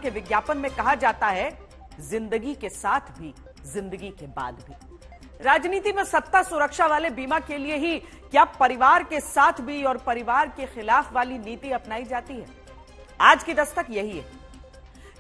के विज्ञापन में कहा जाता है, जिंदगी के साथ भी, जिंदगी के बाद भी। राजनीति में सत्ता सुरक्षा वाले बीमा के लिए ही क्या परिवार के साथ भी और परिवार के खिलाफ वाली नीति अपनाई जाती है? आज की दस्तक यही है,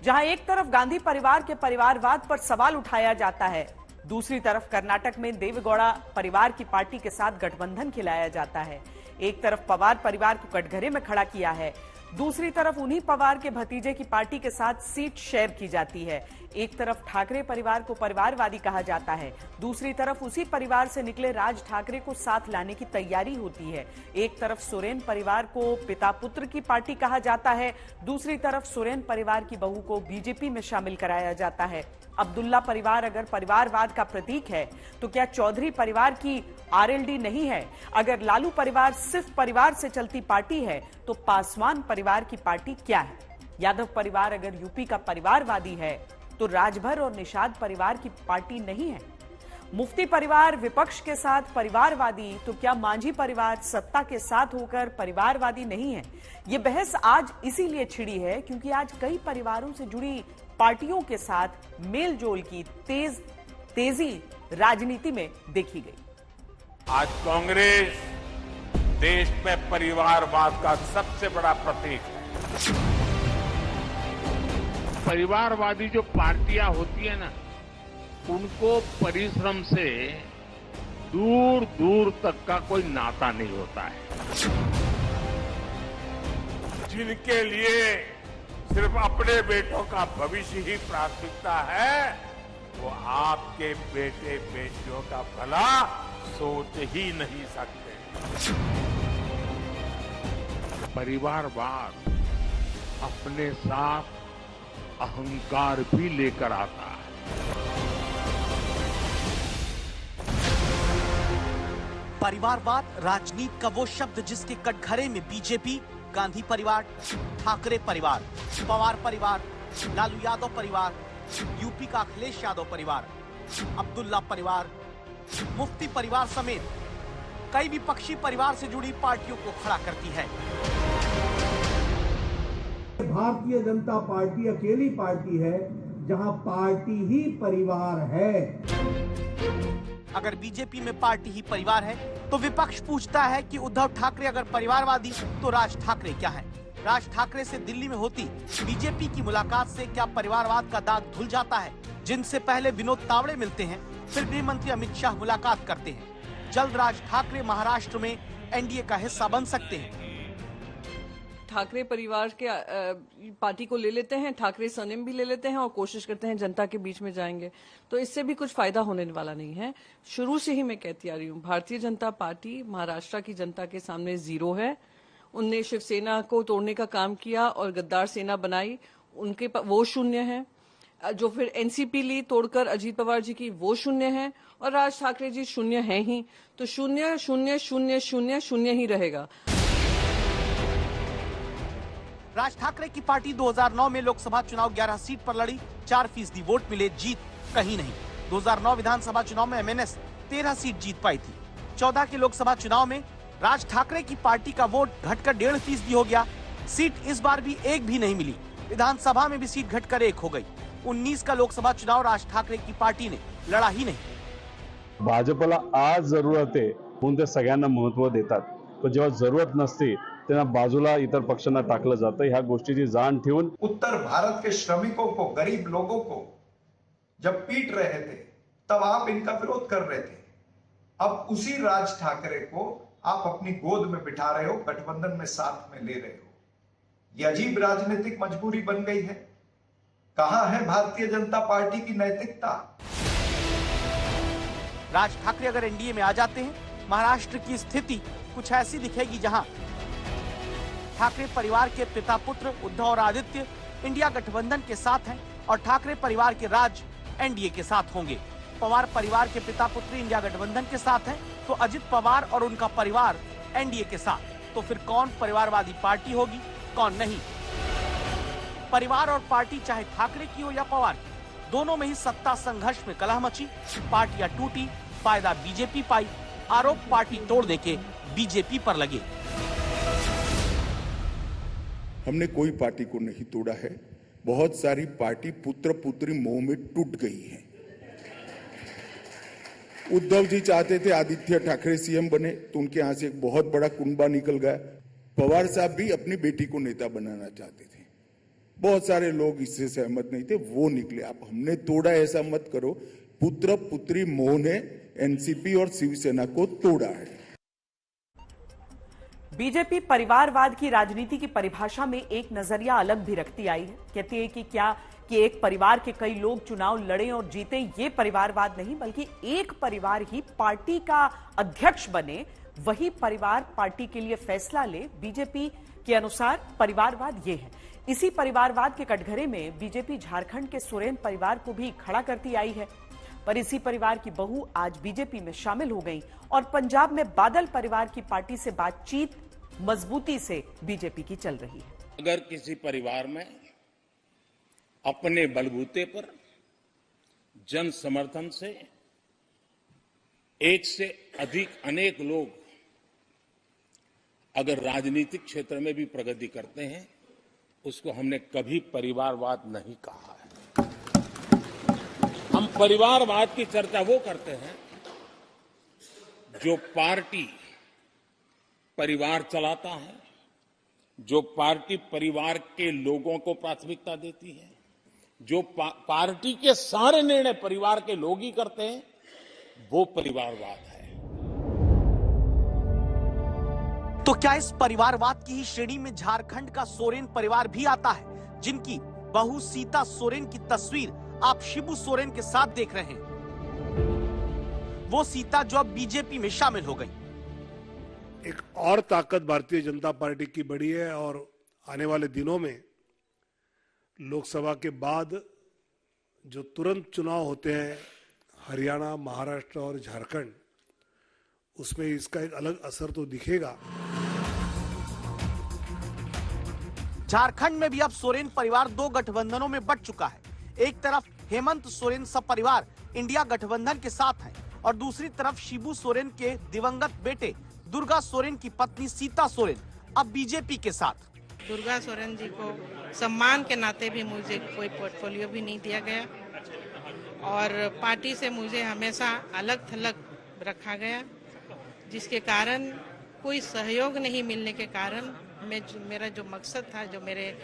जहां एक तरफ गांधी परिवार के परिवारवाद पर सवाल उठाया जाता है, दूसरी तरफ कर्नाटक में देवेगौड़ा परिवार की पार्टी के साथ गठबंधन खिलाया जाता है। एक तरफ पवार परिवार को कटघरे में खड़ा किया है, दूसरी तरफ उन्हीं पवार के भतीजे की पार्टी के साथ सीट शेयर की जाती है। एक तरफ ठाकरे परिवार को परिवारवादी कहा जाता है, दूसरी तरफ उसी परिवार से निकले राज ठाकरे को साथ लाने की तैयारी होती है। एक तरफ सोरेन परिवार को पिता पुत्र की पार्टी कहा जाता है, दूसरी तरफ सोरेन परिवार की बहू को बीजेपी में शामिल कराया जाता है। अब्दुल्ला परिवार अगर परिवारवाद का प्रतीक है, तो क्या चौधरी परिवार की आरएलडी नहीं है? अगर लालू परिवार सिर्फ परिवार से चलती पार्टी है, तो पासवान परिवार की पार्टी क्या है? यादव परिवार अगर यूपी का परिवारवादी है, तो राजभर और निषाद परिवार की पार्टी नहीं है। मुफ्ती परिवार विपक्ष के साथ परिवारवादी, तो क्या मांझी परिवार सत्ता के साथ होकर परिवारवादी नहीं है? ये बहस आज इसीलिए छिड़ी है क्योंकि आज कई परिवारों से जुड़ी पार्टियों के साथ मेलजोल की तेजी राजनीति में देखी गई। आज कांग्रेस देश में परिवारवाद का सबसे बड़ा प्रतीक है। परिवारवादी जो पार्टियां होती है ना, उनको परिश्रम से दूर दूर तक का कोई नाता नहीं होता है। जिनके लिए सिर्फ अपने बेटों का भविष्य ही प्राथमिकता है, वो आपके बेटे बेटियों का भला सोच ही नहीं सकते। परिवारवाद अपने साथ अहंकार भी लेकर आता है। परिवारवाद राजनीति का वो शब्द जिसके कटघरे में बीजेपी, गांधी परिवार, ठाकरे परिवार, पवार परिवार, लालू यादव परिवार, यूपी का अखिलेश यादव परिवार, अब्दुल्ला परिवार, मुफ्ती परिवार समेत कई विपक्षी परिवार से जुड़ी पार्टियों को खड़ा करती है। भारतीय जनता पार्टी अकेली पार्टी है जहां पार्टी ही परिवार है। अगर बीजेपी में पार्टी ही परिवार है, तो विपक्ष पूछता है कि उद्धव ठाकरे अगर परिवारवादी, तो राज ठाकरे क्या है? राज ठाकरे से दिल्ली में होती बीजेपी की मुलाकात से क्या परिवारवाद का दाग धुल जाता है? जिनसे पहले विनोद तावड़े मिलते हैं, फिर गृह मंत्री अमित शाह मुलाकात करते हैं। जल्द राज ठाकरे महाराष्ट्र में एनडीए का हिस्सा बन सकते हैं। ठाकरे परिवार के पार्टी को ले लेते हैं, ठाकरे सरनेम भी ले लेते हैं और कोशिश करते हैं जनता के बीच में जाएंगे, तो इससे भी कुछ फायदा होने वाला नहीं है। शुरू से ही मैं कहती आ रही हूँ, भारतीय जनता पार्टी महाराष्ट्र की जनता के सामने जीरो है। उनने शिवसेना को तोड़ने का काम किया और गद्दार सेना बनाई, उनके वो शून्य है। जो फिर एनसीपी ली तोड़कर अजीत पवार जी की, वो शून्य है। और राज ठाकरे जी शून्य है ही, तो शून्य शून्य शून्य शून्य शून्य ही रहेगा। राज ठाकरे की पार्टी 2009 में लोकसभा चुनाव 11 सीट पर लड़ी, 4% वोट मिले, जीत कहीं नहीं। 2009 विधानसभा चुनाव में एमएनएस 13 सीट जीत पाई थी। 14 के लोकसभा चुनाव में राज ठाकरे की पार्टी का वोट घटकर 1.5% हो गया। सीट इस बार भी एक भी नहीं मिली। विधानसभा में भी सीट घटकर 1 हो गई। 19 का लोकसभा चुनाव राज ठाकरे की पार्टी ने लड़ा ही नहीं। भाजपला आज जरूरत आहे म्हणून ते सगळ्यांना महत्व देतात, पण जेव्हा जरूरत नसते तेव्हा बाजूला इतर पक्षांना टाकलं जातं। ह्या गोष्टीची जाण ठेवून उत्तर भारत के श्रमिकों को, गरीब लोगों को जब पीट रहे थे, तब आप इनका विरोध कर रहे थे। अब उसी राज ठाकरे को आप अपनी गोद में बिठा रहे हो, गठबंधन में साथ में ले रहे हो। यह अजीब राजनीतिक मजबूरी बन गई है। कहां है भारतीय जनता पार्टी की नैतिकता? राज ठाकरे अगर एनडीए में आ जाते हैं, महाराष्ट्र की स्थिति कुछ ऐसी दिखेगी जहां ठाकरे परिवार के पिता पुत्र उद्धव और आदित्य इंडिया गठबंधन के साथ हैं और ठाकरे परिवार के राज एनडीए के साथ होंगे। पवार परिवार के पिता पुत्र इंडिया गठबंधन के साथ हैं, तो अजित पवार और उनका परिवार एनडीए के साथ। तो फिर कौन परिवारवादी पार्टी होगी, कौन नहीं? परिवार और पार्टी चाहे ठाकरे की हो या पवार की, दोनों में ही सत्ता संघर्ष में कलह मची। पार्टियां टूटी, फायदा बीजेपी पाई, आरोप पार्टी तोड़ने के बीजेपी पर लगे। हमने कोई पार्टी को नहीं तोड़ा है। बहुत सारी पार्टी पुत्र पुत्री मोह में टूट गई है। उद्धव जी चाहते थे आदित्य ठाकरे सीएम बने, तो उनके यहां से एक बहुत बड़ा कुंबा निकल गया। पवार साहब भी अपनी बेटी को नेता बनाना चाहते थे, बहुत सारे लोग इससे सहमत नहीं थे, वो निकले। अब हमने तोड़ा, ऐसा मत करो। पुत्र पुत्री मोह ने एनसीपी और शिवसेना को तोड़ा है। बीजेपी परिवारवाद की राजनीति की परिभाषा में एक नजरिया अलग भी रखती आई है। कहती है कि क्या कि एक परिवार के कई लोग चुनाव लड़े और जीते, ये परिवारवाद नहीं, बल्कि एक परिवार ही पार्टी का अध्यक्ष बने, वही परिवार पार्टी के लिए फैसला ले। बीजेपी के अनुसार परिवारवाद ये है। इसी परिवारवाद के कटघरे में बीजेपी झारखंड के सोरेन परिवार को भी खड़ा करती आई है। पर इसी परिवार की बहू आज बीजेपी में शामिल हो गई और पंजाब में बादल परिवार की पार्टी से बातचीत मजबूती से बीजेपी की चल रही है। अगर किसी परिवार में अपने बलबूते पर जन समर्थन से एक से अधिक अनेक लोग अगर राजनीतिक क्षेत्र में भी प्रगति करते हैं, उसको हमने कभी परिवारवाद नहीं कहा है। हम परिवारवाद की चर्चा वो करते हैं जो पार्टी परिवार चलाता है, जो पार्टी परिवार के लोगों को प्राथमिकता देती है, जो पार्टी के सारे निर्णय परिवार के लोग ही करते हैं, वो परिवारवाद है। तो क्या इस परिवारवाद की ही श्रेणी में झारखंड का सोरेन परिवार भी आता है, जिनकी बहू सीता सोरेन की तस्वीर आप शिबू सोरेन के साथ देख रहे हैं? वो सीता जो अब बीजेपी में शामिल हो गई। एक और ताकत भारतीय जनता पार्टी की बढ़ी है और आने वाले दिनों में लोकसभा के बाद जो तुरंत चुनाव होते हैं हरियाणा, महाराष्ट्र और झारखंड, उसमें इसका एक अलग असर तो दिखेगा। झारखंड में भी अब सोरेन परिवार दो गठबंधनों में बंट चुका है। एक तरफ हेमंत सोरेन सब परिवार इंडिया गठबंधन के साथ है और दूसरी तरफ शिबू सोरेन के दिवंगत बेटे दुर्गा सोरेन की पत्नी सीता सोरेन अब बीजेपी के साथ। दुर्गा सोरेन जी को सम्मान के नाते भी मुझे कोई पोर्टफोलियो भी नहीं दिया गया और पार्टी से मुझे हमेशा अलग थलग रखा गया, जिसके कारण कोई सहयोग नहीं मिलने के कारण मेरा जो मकसद था, जो मेरे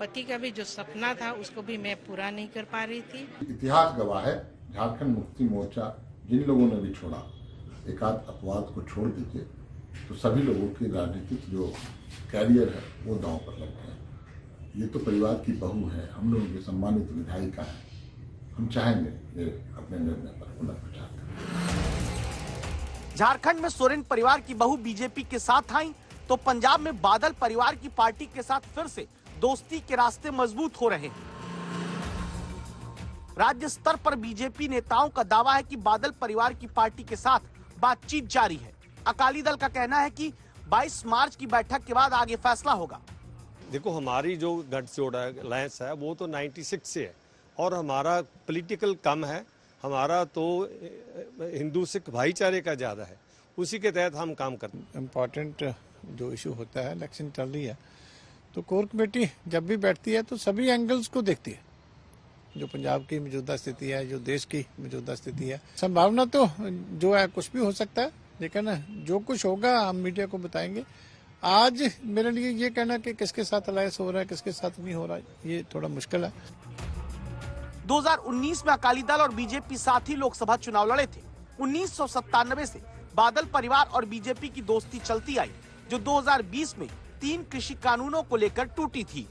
पति का भी जो सपना था, उसको भी मैं पूरा नहीं कर पा रही थी। इतिहास गवाह है, झारखंड मुक्ति मोर्चा जिन लोगों ने भी छोड़ा, एक आध अपवाद को छोड़ दीजिए, तो सभी लोगों की राजनीतिक जो कैरियर है वो दांव पर लग गया। ये तो परिवार की बहू है, हम लोगों की सम्मानित विधायिका है, हम चाहेंगे ये अपने निर्णय पर पुनर्विचार करें। झारखंड में सोरेन परिवार की बहू बीजेपी के साथ आई तो पंजाब में बादल परिवार की पार्टी के साथ फिर से दोस्ती के रास्ते मजबूत हो रहे हैं। राज्य स्तर पर बीजेपी नेताओं का दावा है कि बादल परिवार की पार्टी के साथ बातचीत जारी है। अकाली दल का कहना है कि 22 मार्च की बैठक के बाद आगे फैसला होगा। देखो, हमारी जो गठजोड़ अलायंस है वो तो 96 से है और हमारा पॉलिटिकल कम है, हमारा तो हिंदू सिख भाईचारे का ज्यादा है, उसी के तहत हम काम करते हैं। इम्पोर्टेंट जो इशू होता है, इलेक्शन चल रही है, तो कोर कमेटी जब भी बैठती है तो सभी एंगल्स को देखती है, जो पंजाब की मौजूदा स्थिति है, जो देश की मौजूदा स्थिति है। संभावना तो जो है कुछ भी हो सकता है, लेकिन जो कुछ होगा हम मीडिया को बताएंगे। आज मेरे लिए ये कहना कि किसके साथ अलायंस हो रहा है, किसके साथ नहीं हो रहा है, ये थोड़ा मुश्किल है। 2019 में अकाली दल और बीजेपी साथ ही लोकसभा चुनाव लड़े थे। 1997 से बादल परिवार और बीजेपी की दोस्ती चलती आई, जो 2020 में 3 कृषि कानूनों को लेकर टूटी थी।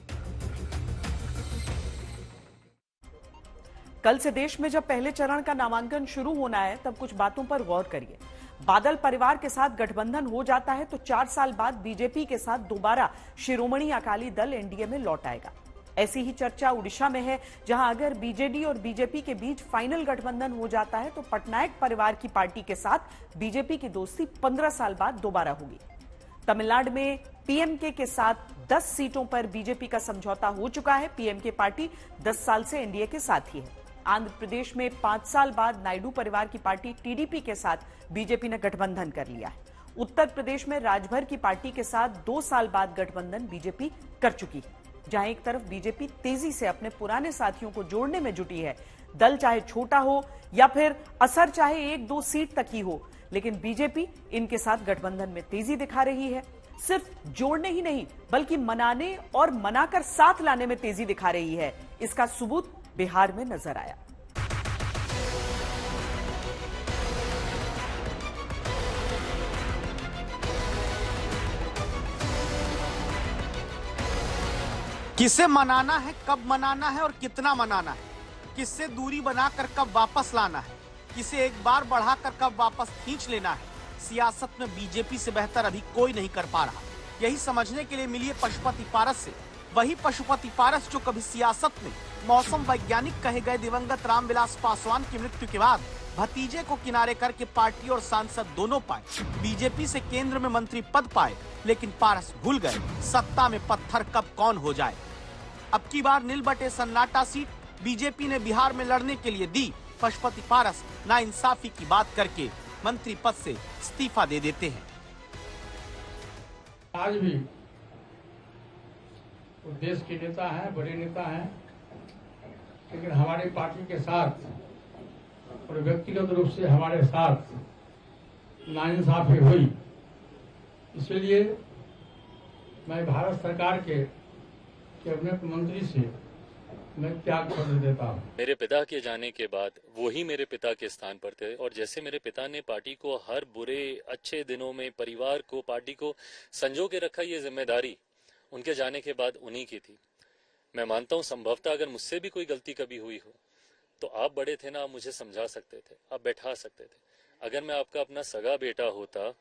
कल से देश में जब पहले चरण का नामांकन शुरू होना है, तब कुछ बातों पर गौर करिए। बादल परिवार के साथ गठबंधन हो जाता है तो 4 साल बाद बीजेपी के साथ दोबारा शिरोमणि अकाली दल एनडीए में लौट आएगा। ऐसी ही चर्चा उड़ीसा में है, जहां अगर बीजेडी और बीजेपी के बीच फाइनल गठबंधन हो जाता है तो पटनायक परिवार की पार्टी के साथ बीजेपी की दोस्ती 15 साल बाद दोबारा होगी। तमिलनाडु में पीएमके के साथ 10 सीटों पर बीजेपी का समझौता हो चुका है। पीएमके पार्टी 10 साल से एनडीए के साथ ही है। आंध्र प्रदेश में 5 साल बाद नायडू परिवार की पार्टी टीडीपी के साथ बीजेपी ने गठबंधन कर लिया है। उत्तर प्रदेश में राजभर की पार्टी के साथ 2 साल बाद गठबंधन बीजेपी कर चुकी है। जहां एक तरफ बीजेपी तेजी से अपने पुराने साथियों को जोड़ने में जुटी है, दल चाहे छोटा हो या फिर असर चाहे 1-2 सीट तक ही हो, लेकिन बीजेपी इनके साथ गठबंधन में तेजी दिखा रही है। सिर्फ जोड़ने ही नहीं बल्कि मनाने और मनाकर साथ लाने में तेजी दिखा रही है। इसका सबूत बिहार में नजर आया। किसे मनाना है, कब मनाना है और कितना मनाना है, किससे दूरी बनाकर कब वापस लाना है, किसे एक बार बढ़ाकर कब वापस खींच लेना है, सियासत में बीजेपी से बेहतर अभी कोई नहीं कर पा रहा। यही समझने के लिए मिली है पशुपति पारस से। वही पशुपति पारस जो कभी सियासत में मौसम वैज्ञानिक कहे गए दिवंगत रामविलास पासवान की मृत्यु के बाद भतीजे को किनारे करके पार्टी और सांसद दोनों पाए, बीजेपी से केंद्र में मंत्री पद पाए, लेकिन पारस भूल गए सत्ता में पत्थर कब कौन हो जाए। अब की बार नील बटे सन्नाटा सीट बीजेपी ने बिहार में लड़ने के लिए दी। पशुपति पारस नाइंसाफी की बात करके मंत्री पद से इस्तीफा दे देते हैं। आज भी वो देश के नेता हैं, बड़े नेता हैं, लेकिन हमारी पार्टी के साथ और व्यक्तिगत रूप से हमारे साथ नाइंसाफी हुई। इसलिए मैं भारत सरकार के कैबिनेट मंत्री से मैं त्याग पत्र देता हूँ। मेरे पिता के जाने के बाद वो ही मेरे पिता के स्थान पर थे, और जैसे मेरे पिता ने पार्टी को हर बुरे अच्छे दिनों में परिवार को, पार्टी को संजो के रखा, ये जिम्मेदारी उनके जाने के बाद उन्हीं की थी। मैं मानता हूँ संभवतः अगर मुझसे भी कोई गलती कभी हुई हो तो आप बड़े थे ना, आप मुझे समझा सकते थे, आप बैठा सकते थे। अगर मैं आपका अपना सगा बेटा होता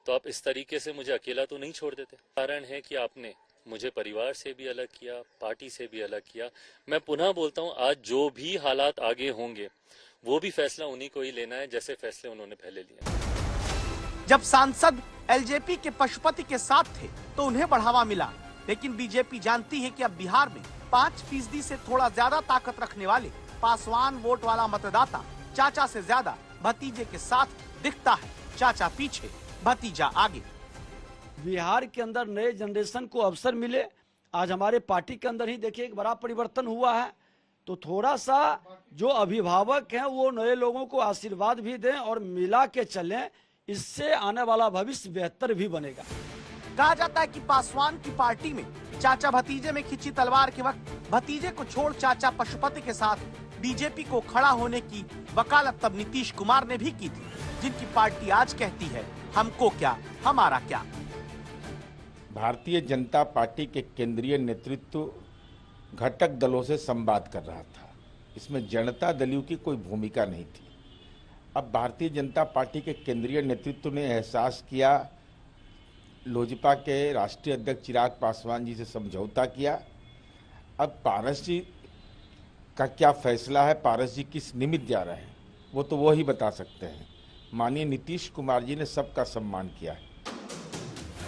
तो आप इस तरीके से मुझे अकेला तो नहीं छोड़ देते। कारण है कि आपने मुझे परिवार से भी अलग किया, पार्टी से भी अलग किया। मैं पुनः बोलता हूं, आज जो भी हालात आगे होंगे वो भी फैसला उन्हीं को ही लेना है जैसे फैसले उन्होंने पहले लिए। जब सांसद एलजेपी के पशुपति के साथ थे तो उन्हें बढ़ावा मिला, लेकिन बीजेपी जानती है कि अब बिहार में 5% से थोड़ा ज्यादा ताकत रखने वाले पासवान वोट वाला मतदाता चाचा से ज्यादा भतीजे के साथ दिखता है। चाचा पीछे, भतीजा आगे। बिहार के अंदर नए जनरेशन को अवसर मिले। आज हमारे पार्टी के अंदर ही देखिए एक बड़ा परिवर्तन हुआ है, तो थोड़ा सा जो अभिभावक हैं वो नए लोगों को आशीर्वाद भी दें और मिला के चलें, इससे आने वाला भविष्य बेहतर भी बनेगा। कहा जाता है कि पासवान की पार्टी में चाचा भतीजे में खिंची तलवार के वक्त भतीजे को छोड़ चाचा पशुपति के साथ बीजेपी को खड़ा होने की वकालत तब नीतीश कुमार ने भी की थी, जिनकी पार्टी आज कहती है हमको क्या, हमारा क्या। भारतीय जनता पार्टी के केंद्रीय नेतृत्व घटक दलों से संवाद कर रहा था। इसमें जनता दलियों की कोई भूमिका नहीं थी। अब भारतीय जनता पार्टी के केंद्रीय नेतृत्व ने एहसास किया, लोजपा के राष्ट्रीय अध्यक्ष चिराग पासवान जी से समझौता किया। अब पारस जी का क्या फैसला है, पारस जी किस निमित्त जा रहे हैं, वो तो वो ही बता सकते हैं। माननीय नीतीश कुमार जी ने सबका सम्मान किया है।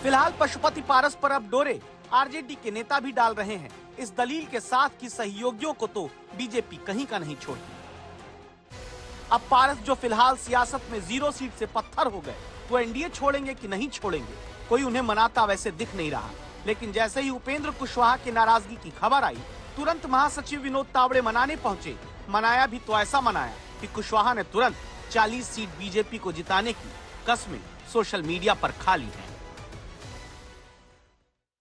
फिलहाल पशुपति पारस पर अब डोरे आरजेडी के नेता भी डाल रहे हैं, इस दलील के साथ कि सहयोगियों को तो बीजेपी कहीं का नहीं छोड़ती। अब पारस जो फिलहाल सियासत में 0 सीट से पत्थर हो गए, वो एनडीए छोड़ेंगे कि नहीं छोड़ेंगे, कोई उन्हें मनाता वैसे दिख नहीं रहा। लेकिन जैसे ही उपेंद्र कुशवाहा की नाराजगी की खबर आई, तुरंत महासचिव विनोद तावड़े मनाने पहुंचे। मनाया भी तो ऐसा मनाया कि कुशवाहा ने तुरंत 40 सीट बीजेपी को जिताने की कस्में सोशल मीडिया पर खा ली है।